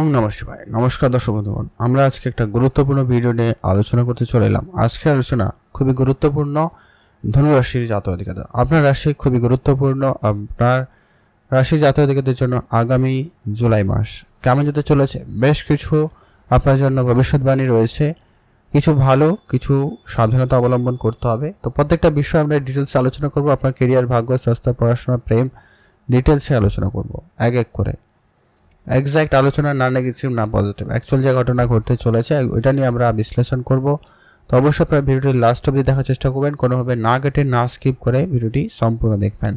ওং নমঃ শিবায়। নমস্কার দর্শক বন্ধুগণ, আমরা আজকে একটা গুরুত্বপূর্ণ ভিডিও নিয়ে আলোচনা করতে চলে এলাম। আজকের আলোচনা খুবই গুরুত্বপূর্ণ ধনু রাশির জাতক জাতিকাদের। আপনার রাশি খুবই গুরুত্বপূর্ণ। আপনার রাশির জাতক জাতিকাদের জন্য আগামী জুলাই মাস কেমন যেতে চলেছে, বেশ কিছু আপনার জন্য ভবিষ্যৎবাণী রয়েছে। কিছু ভালো, কিছু সাবধানতা অবলম্বন করতে হবে। তো প্রত্যেকটা বিষয় আমরা ডিটেলসে আলোচনা করব। আপনার কেরিয়ার, ভাগ্য, স্বাস্থ্য, পড়াশোনা, প্রেম ডিটেলসে আলোচনা করব এক এক করে। এক্সাক্ট আলোচনা, না নেগেটিভ না পজিটিভ, অ্যাকচুয়াল যে ঘটনা ঘটতে চলেছে ওইটা নিয়ে আমরা বিশ্লেষণ করব। তো অবশ্যই আপনার ভিডিওটি লাস্ট অবধি দেখার চেষ্টা করবেন, কোনোভাবে না কেটে না স্কিপ করে ভিডিওটি সম্পূর্ণ দেখবেন।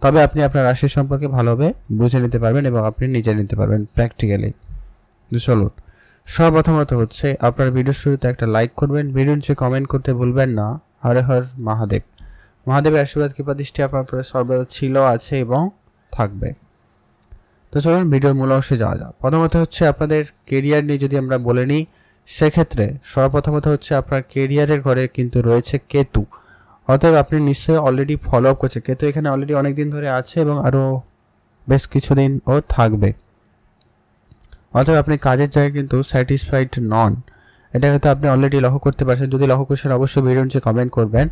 তবে আপনি আপনার রাশি সম্পর্কে ভালোভাবে বুঝে নিতে পারবেন এবং আপনি নিজে নিতে পারবেন প্র্যাকটিক্যালি। চলুন, সর্বপ্রথমত হচ্ছে আপনার ভিডিওর শুরুতে একটা লাইক করবেন, ভিডিওর নিচে কমেন্ট করতে ভুলবেন না। হরে হর মহাদেব। মহাদেবের আশীর্বাদ কৃপা দৃষ্টি আপনার উপরে সর্বদা ছিল, আছে এবং থাকবে। তো চলুন ভিডিওর মূল অংশে যাওয়া যাক। প্রথমত হচ্ছে আপনাদের কেরিয়ার নিয়ে যদি আমরা বলে নিই, সেক্ষেত্রে সর্বপ্রথমত হচ্ছে আপনার কেরিয়ারের ঘরে কিন্তু রয়েছে কেতু। অতএব আপনি নিশ্চয়ই অলরেডি ফলো আপ করছেন। কেতু এখানে অলরেডি অনেক দিন ধরে আছে এবং আরও বেশ কিছুদিন ও থাকবে। অতএব আপনি কাজের জায়গায় কিন্তু স্যাটিসফাইড নন, এটা হয়তো আপনি অলরেডি লক্ষ্য করতে পারছেন। যদি লক্ষ্য করছেন অবশ্যই ভিডিওর নিচে কমেন্ট করবেন।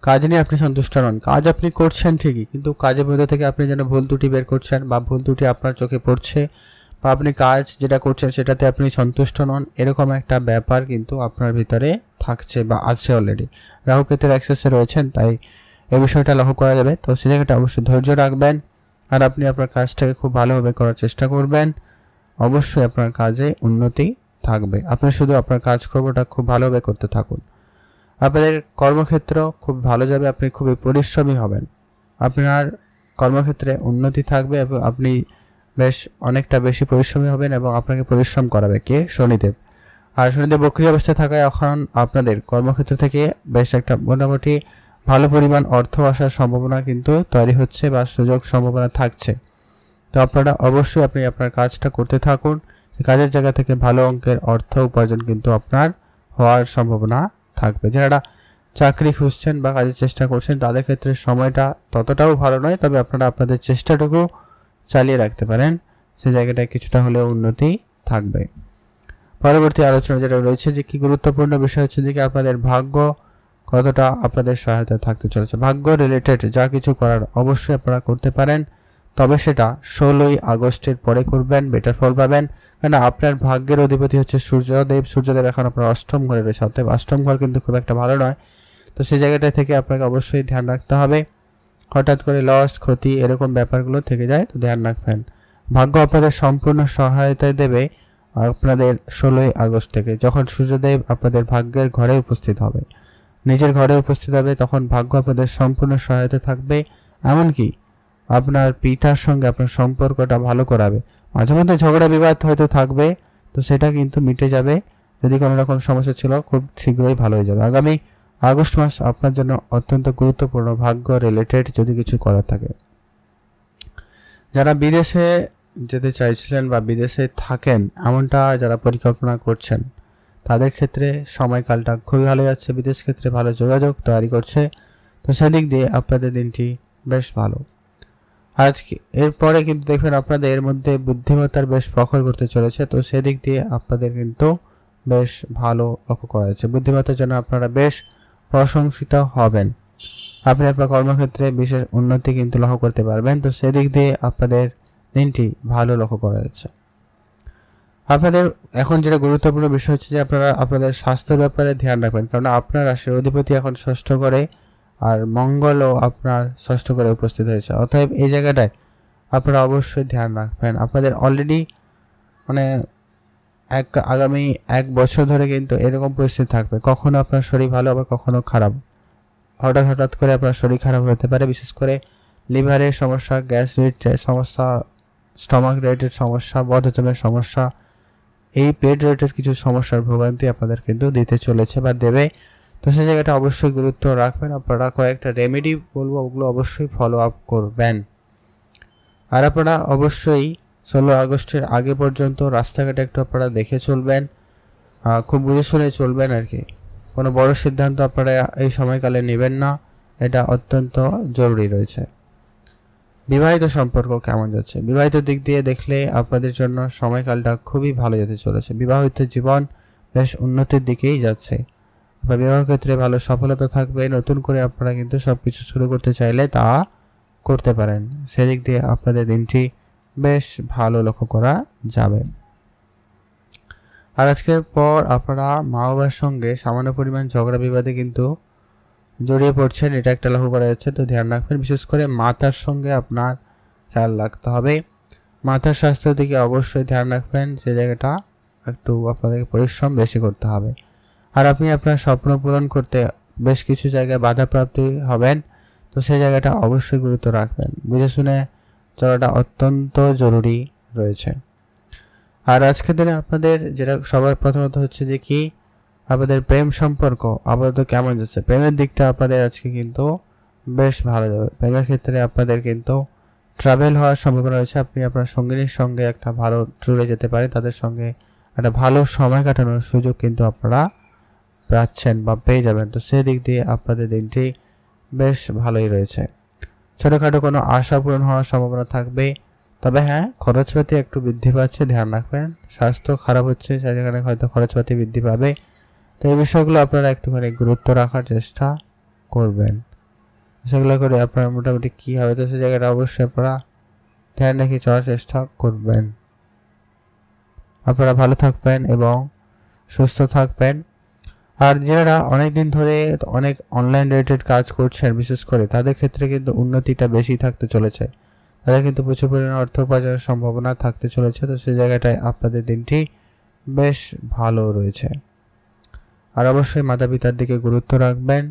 কাজ নিয়ে আপনি সন্তুষ্ট নন, কাজ আপনি করছেন ঠিকই, কিন্তু কাজের মধ্যে থেকে আপনি যেন ভুল ত্রুটি বের করছেন বা ভুল ত্রুটি আপনার চোখে পড়ছে, বা আপনি কাজ যেটা করছেন সেটাতে আপনি সন্তুষ্ট নন, এরকম একটা ব্যাপার কিন্তু আপনার ভিতরে থাকছে বা আছে অলরেডি। রাহু কেতুর অ্যাক্সেসে রয়েছেন, তাই এই বিষয়টা লক্ষ্য করা যাবে। তো সেই জায়গাটা অবশ্যই ধৈর্য রাখবেন আর আপনি আপনার কাজটাকে খুব ভালোভাবে করার চেষ্টা করবেন। অবশ্যই আপনার কাজে উন্নতি থাকবে। আপনি শুধু আপনার কাজকর্মটা খুব ভালোভাবে করতে থাকুন। আপনাদের কর্মক্ষেত্র খুব ভালো যাবে, আপনি খুবই পরিশ্রমী হবেন, আপনার কর্মক্ষেত্রে উন্নতি থাকবে এবং আপনি বেশ অনেকটা বেশি পরিশ্রমী হবেন এবং আপনাকে পরিশ্রম করাবে কে? শনিদেব। আর শনিদেব বক্রী অবস্থায় থাকায় এখন আপনাদের কর্মক্ষেত্র থেকে বেশ একটা মোটামুটি ভালো পরিমাণ অর্থ আসার সম্ভাবনা কিন্তু তৈরি হচ্ছে বা সুযোগ সম্ভাবনা থাকছে। তো আপনারা অবশ্যই আপনি আপনার কাজটা করতে থাকুন, কাজের জায়গা থেকে ভালো অঙ্কের অর্থ উপার্জন কিন্তু আপনার হওয়ার সম্ভাবনা থাকবে। যারা চাকরি খুঁজছেন বা কাজের চেষ্টা করছেন তাদের ক্ষেত্রে সময়টা ততটাও ভালো নয়, তবে আপনারা আপনাদের চেষ্টাটুকু চালিয়ে রাখতে পারেন, সে জায়গাটায় কিছুটা হলেও উন্নতি থাকবে। পরবর্তী আলোচনা যেটা রয়েছে যে কি গুরুত্বপূর্ণ বিষয় হচ্ছে যে কি আপনাদের ভাগ্য কতটা আপনাদের সহায়তা থাকতে চলেছে। ভাগ্য রিলেটেড যা কিছু করার অবশ্যই আপনারা করতে পারেন, তবে সেটা 16ই আগস্টের পরে করবেন, বেটার ফল পাবেন। কেন আপনার ভাগ্যের অধিপতি হচ্ছে সূর্যদেব। সূর্যদেব এখন আপনার অষ্টম ঘরে রয়েছে, অতএব অষ্টম ঘর কিন্তু খুব একটা ভালো নয়। তো সেই জায়গাটা থেকে আপনাকে অবশ্যই ধ্যান রাখতে হবে। হঠাৎ করে লস, ক্ষতি এরকম ব্যাপারগুলো থেকে যায়, তো ধ্যান রাখবেন। ভাগ্য আপনাদের সম্পূর্ণ সহায়তা দেবে আপনাদের 16ই আগস্ট থেকে, যখন সূর্যদেব আপনাদের ভাগ্যের ঘরে উপস্থিত হবে, নিজের ঘরে উপস্থিত হবে, তখন ভাগ্য আপনাদের সম্পূর্ণ সহায়তা থাকবে। এমনকি আপনার পিতার সঙ্গে আপনার সম্পর্কটা ভালো করাবে। মাঝে মধ্যে ঝগড়া বিবাদ হয়তো থাকবে, তো সেটা কিন্তু মিটে যাবে। যদি কোনো রকম সমস্যা ছিল খুব শীঘ্রই ভালো হয়ে যাবে। আগামী আগস্ট মাস আপনার জন্য অত্যন্ত গুরুত্বপূর্ণ ভাগ্য রিলেটেড যদি কিছু করার থাকে। যারা বিদেশে যেতে চাইছিলেন বা বিদেশে থাকেন এমনটা যারা পরিকল্পনা করছেন, তাদের ক্ষেত্রে সময়কালটা খুবই ভালো যাচ্ছে। বিদেশ ক্ষেত্রে ভালো যোগাযোগ তৈরি করছে, তো সেদিক দিয়ে আপনাদের দিনটি বেশ ভালো। আজকে এরপরে কিন্তু দেখবেন আপনাদের এর মধ্যে বুদ্ধিমত্তার বেশ প্রখর করতে চলেছে, তো সেদিক দিয়ে আপনাদের কিন্তু বেশ ভালো লক্ষ্য করা যাচ্ছে। বুদ্ধিমত্তার জন্য আপনারা বেশ প্রশংসিত হবেন। আপনি আপনার কর্মক্ষেত্রে বিশেষ উন্নতি কিন্তু লক্ষ্য করতে পারবেন, তো সেদিক দিয়ে আপনাদের দিনটি ভালো লক্ষ্য করা যাচ্ছে। আপনাদের এখন যেটা গুরুত্বপূর্ণ বিষয় হচ্ছে যে আপনারা আপনাদের স্বাস্থ্যের ব্যাপারে ধ্যান রাখবেন, কারণ আপনার রাশির অধিপতি এখন ষষ্ঠ ঘরে আর মঙ্গলও আপনার ষষ্ঠ ঘরে উপস্থিত হয়েছে। অতএব এই জায়গাটায় আপনারা অবশ্যই ধ্যান রাখবেন। আপনাদের অলরেডি মানে আগামী 1 বছর ধরে কিন্তু এরকম পরিস্থিতি থাকবে, কখনো আপনার শরীর ভালো আবার কখনো খারাপ। হঠাৎ করে আপনার শরীর খারাপ হতে পারে, বিশেষ করে লিভারের সমস্যা, গ্যাস রিলেটেড সমস্যা, স্টমাক রিলেটেড সমস্যা, বদহজমের সমস্যা, এই পেট রিলেটেড কিছু সমস্যার ভোগান্তি আপনাদের কিন্তু দিতে চলেছে বা দেবে। তো সেই জায়গাটা অবশ্যই গুরুত্ব রাখবেন। আপনারা কয়েকটা রেমেডি বলবো, ওগুলো অবশ্যই ফলো আপ করবেন। আর আপনারা অবশ্যই 16 আগস্টের আগে পর্যন্ত রাস্তাঘাটে একটু আপনারা দেখে চলবেন, খুব বুঝে শুনে চলবেন আর কি। কোনো বড় সিদ্ধান্ত আপনারা এই সময়কালে নেবেন না, এটা অত্যন্ত জরুরি রয়েছে। বিবাহিত সম্পর্ক কেমন যাচ্ছে? বিবাহিত দিক দিয়ে দেখলে আপনাদের জন্য সময়কালটা খুবই ভালো যেতে চলেছে। বিবাহিত জীবন বেশ উন্নতির দিকেই যাচ্ছে। আপনার বিবাহ ক্ষেত্রে ভালো সফলতা থাকবে। নতুন করে আপনারা কিন্তু সবকিছু শুরু করতে চাইলে তা করতে পারেন। সেদিক দিয়ে আপনাদের দিনটি বেশ ভালো লক্ষ্য করা যাবে। আর আজকের পর আপনারা মা বাবার সঙ্গে সামান্য পরিমাণ ঝগড়া বিবাদে কিন্তু জড়িয়ে পড়ছেন, এটা একটা লক্ষ্য করা যাচ্ছে। তো ধ্যান রাখবেন, বিশেষ করে মাথার সঙ্গে আপনার খেয়াল রাখতে হবে। মাথার স্বাস্থ্যের দিকে অবশ্যই ধ্যান রাখবেন, সে জায়গাটা একটু আপনাদেরকে পরিশ্রম বেশি করতে হবে। আর আপনি আপনার স্বপ্ন পূরণ করতে বেশ কিছু জায়গায় বাধাপ্রাপ্তি হবেন, তো সেই জায়গাটা অবশ্যই গুরুত্ব রাখবেন। বুঝে শুনে চলাটা অত্যন্ত জরুরি রয়েছে। আর আজকের দিনে আপনাদের যেটা সবার প্রথমত হচ্ছে যে কি আপনাদের প্রেম সম্পর্ক আপাতত কেমন যাচ্ছে? প্রেমের দিকটা আপনাদের আজকে কিন্তু বেশ ভালো যাবে। প্রেমের ক্ষেত্রে আপনাদের কিন্তু ট্রাভেল হওয়ার সম্ভাবনা রয়েছে। আপনি আপনার সঙ্গিনীর সঙ্গে একটা ভালো ট্যুরে যেতে পারেন, তাদের সঙ্গে একটা ভালো সময় কাটানোর সুযোগ কিন্তু আপনারা পাচ্ছেন বা পেয়ে যাবেন। তো সেই দিক দিয়ে আপনাদের দিনটি বেশ ভালোই রয়েছে। ছোটোখাটো কোনো আশা পূরণ হওয়ার সম্ভাবনা থাকবে, তবে হ্যাঁ, খরচপাতি একটু বৃদ্ধি পাচ্ছে, ধ্যান রাখবেন। স্বাস্থ্য খারাপ হচ্ছে, সেখানে হয়তো খরচপাতি বৃদ্ধি পাবে। তো এই বিষয়গুলো আপনারা একটুখানি গুরুত্ব রাখার চেষ্টা করবেন। সেগুলো করে আপনার মোটামুটি কী হবে, তো সেই জায়গাটা অবশ্যই আপনারা ধ্যান রেখে চলার চেষ্টা করবেন। আপনারা ভালো থাকবেন এবং সুস্থ থাকবেন। আর যারা অনেক দিন ধরে অনেক অনলাইন রিলেটেড কাজ করছেন, বিশেষ করে তাদের ক্ষেত্রে কিন্তু উন্নতিটা বেশি থাকতে চলেছে। তাদের কিন্তু প্রচুর পরিমাণে অর্থ উপার্জনের সম্ভাবনা থাকতে চলেছে। তো সেই জায়গাটায় আপনাদের দিনটি বেশ ভালো রয়েছে। আর অবশ্যই মাতা পিতার দিকে গুরুত্ব রাখবেন।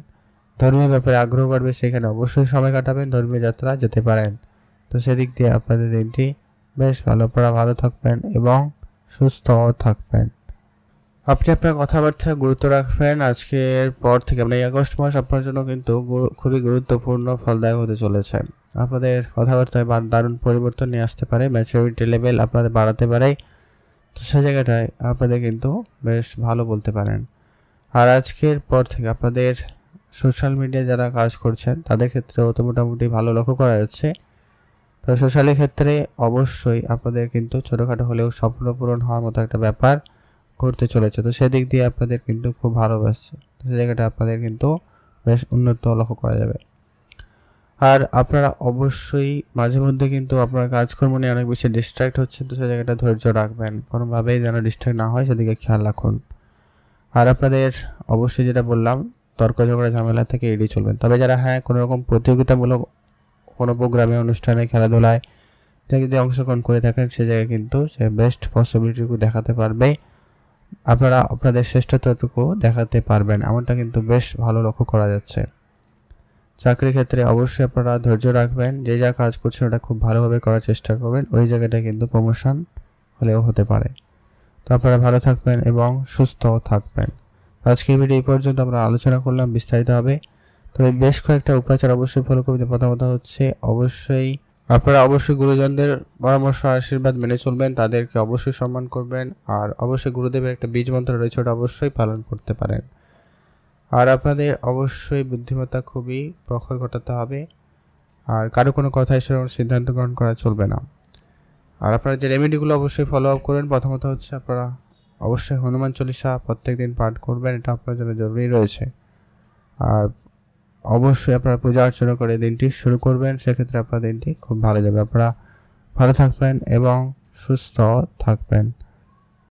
ধর্মীয় ব্যাপারে আগ্রহ বাড়বে, সেখানে অবশ্যই সময় কাটাবেন, ধর্মীয় যাত্রা যেতে পারেন। তো সেদিক দিয়ে আপনাদের দিনটি বেশ ভালো, আপনারা ভালো থাকবেন এবং সুস্থ থাকবেন। আপনি আপনার কথাবার্তায় গুরুত্ব রাখবেন। আজকের পর থেকে এই আগস্ট মাস আপনার জন্য কিন্তু খুবই গুরুত্বপূর্ণ ফলদায়ক হতে চলেছে। আপনাদের কথাবার্তায় দারুণ পরিবর্তন নিয়ে আসতে পারে, ম্যাচুরিটি লেভেল আপনাদের বাড়াতে পারে। তো সেই জায়গাটায় আপনাদের কিন্তু বেশ ভালো বলতে পারেন। আর আজকের পর থেকে আপনাদের সোশ্যাল মিডিয়ায় যারা কাজ করছেন তাদের ক্ষেত্রেও তো মোটামুটি ভালো লক্ষ্য করা যাচ্ছে। তো সোশ্যালের ক্ষেত্রে অবশ্যই আপনাদের কিন্তু ছোটোখাটো হলেও স্বপ্ন পূরণ হওয়ার মতো একটা ব্যাপার করতে চলেছে। তো সেদিক দিয়ে আপনাদের কিন্তু খুব ভালোবাসছে, তো সেই জায়গাটা আপনাদের কিন্তু বেশ উন্নত লক্ষ্য করা যাবে। আর আপনারা অবশ্যই মাঝে মধ্যে কিন্তু আপনার কাজকর্ম নিয়ে অনেক বেশি ডিস্ট্র্যাক্ট হচ্ছে, তো সেই জায়গাটা ধৈর্য রাখবেন, কোনোভাবেই যেন ডিস্ট্র্যাক্ট না হয় সেদিকে খেয়াল রাখুন। আর আপনাদের অবশ্যই যেটা বললাম, তর্ক ঝগড়া ঝামেলা থেকে এড়িয়ে চলবেন। তবে যারা কোনো রকম প্রতিযোগিতামূলক কোনো প্রোগ্রামে, অনুষ্ঠানে, খেলাধুলায় যদি অংশগ্রহণ করে থাকেন, সে জায়গায় কিন্তু সে বেস্ট পসিবিলিটিটুকু দেখাতে পারবে, আপনারা আপনাদের শ্রেষ্ঠতাটুকু দেখাতে পারবেন, এমনটা কিন্তু বেশ ভালো লক্ষ্য করা যাচ্ছে। চাকরির ক্ষেত্রে অবশ্যই আপনারা ধৈর্য রাখবেন, যে যা কাজ করছেন ওটা খুব ভালোভাবে করার চেষ্টা করবেন, ওই জায়গাটা কিন্তু প্রমোশন হলেও হতে পারে। তো আপনারা ভালো থাকবেন এবং সুস্থ থাকবেন। আজকের ভিডিও এই পর্যন্ত আমরা আলোচনা করলাম, বিস্তারিত হবে। তবে বেশ কয়েকটা উপাচার অবশ্যই ফলো করবেন। প্রথমত হচ্ছে আপনারা অবশ্যই গুরুজনদের পরামর্শ আশীর্বাদ মেনে চলবেন, তাদেরকে অবশ্যই সম্মান করবেন। আর অবশ্যই গুরুদেবের একটা বীজ মন্ত্র রয়েছে, ওটা অবশ্যই পালন করতে পারেন। আর আপনাদের অবশ্যই বুদ্ধিমত্তা খুবই প্রখর ঘটাতে হবে, আর কারো কোনো কথা হিসেবে সিদ্ধান্ত গ্রহণ করা চলবে না। আর আপনারা যে রেমেডিগুলো অবশ্যই ফলো আপ করবেন, প্রথমত হচ্ছে আপনারা অবশ্যই হনুমান চল্লিশা প্রত্যেক দিন পাঠ করবেন, এটা আপনার জন্য জরুরি রয়েছে। আর অবশ্যই আপনারা পূজা অর্চনা করে দিনটি শুরু করবেন, সেক্ষেত্রে আপনার দিনটি খুব ভালো যাবে। আপনারা ভালো থাকবেন এবং সুস্থ থাকবেন।